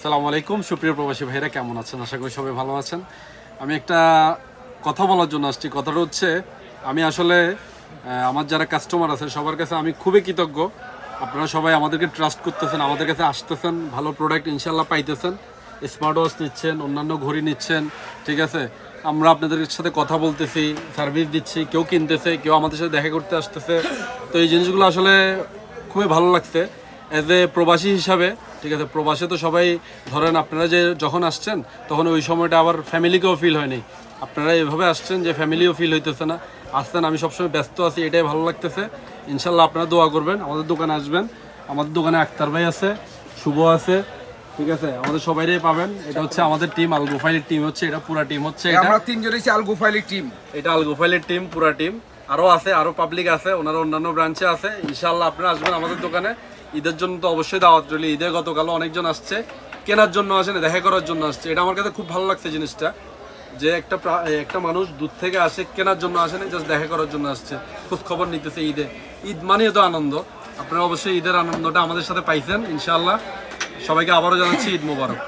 আসসালামু আলাইকুম সুপ্রিয় প্রবাসী ভাইরা, কেমন আছেন? আশা করি সবাই ভালো আছেন। আমি একটা কথা বলার জন্য আসছি। কথাটা হচ্ছে, আমি আসলে আমার যারা কাস্টমার আছে সবার কাছে আমি খুবই কৃতজ্ঞ। আপনারা সবাই আমাদেরকে ট্রাস্ট করতেছেন, আমাদের কাছে আসতেছেন, ভালো প্রোডাক্ট ইনশাল্লাহ পাইতেছেন। স্মার্ট ওয়াচ নিচ্ছেন, অন্যান্য ঘড়ি নিচ্ছেন, ঠিক আছে। আমরা আপনাদের সাথে কথা বলতেছি, সার্ভিস দিচ্ছি, কেউ কিনতেছে, কেউ আমাদের সাথে দেখা করতে আসতেছে। তো এই জিনিসগুলো আসলে খুবই ভালো লাগছে অ্যাজ এ প্রবাসী হিসাবে, ঠিক আছে। প্রবাসে তো সবাই ধরেন আপনারা যে যখন আসছেন তখন ওই সময়টা আবার ফ্যামিলিকেও ফিল হয়নি। আপনারা এভাবে আসছেন যে ফ্যামিলিও ফিল হইতেছে না, আসছেন আমি সবসময় ব্যস্ত আছি, এটাই ভালো লাগতেছে। ইনশাল্লাহ আপনারা দোয়া করবেন, আমাদের দোকানে আসবেন। আমাদের দোকানে আক্তার ভাই আছে, শুভ আছে, ঠিক আছে। আমাদের সবাইরাই পাবেন। এটা হচ্ছে আমাদের টিম, আল গোফাইলের টিম হচ্ছে এটা, পুরা টিম হচ্ছে এটা। আমরা তিনজনই আল গোফাইলের টিম। এটা আল গোফাইলের টিম, পুরা টিম। আরও আছে, আরও পাবলিক আছে, ওনারা অন্যান্য ব্রাঞ্চে আছে। ইনশাল্লাহ আপনারা আসবেন আমাদের দোকানে। ঈদের জন্য তো অবশ্যই দাওয়াত রইল। ঈদের গতকালও অনেকজন আসছে, কেনার জন্য আসে না, দেখা করার জন্য আসছে। এটা আমার কাছে খুব ভালো লাগছে জিনিসটা, যে একটা মানুষ দূর থেকে আসে, কেনার জন্য আসে না, জাস্ট দেখা করার জন্য আসছে, খোঁজ খবর নিতেছে। ঈদ মানেই তো আনন্দ। আপনারা অবশ্যই ঈদের আনন্দটা আমাদের সাথে পাইছেন ইনশাআল্লাহ। সবাইকে আবারও জানাচ্ছি ঈদ মোবারক।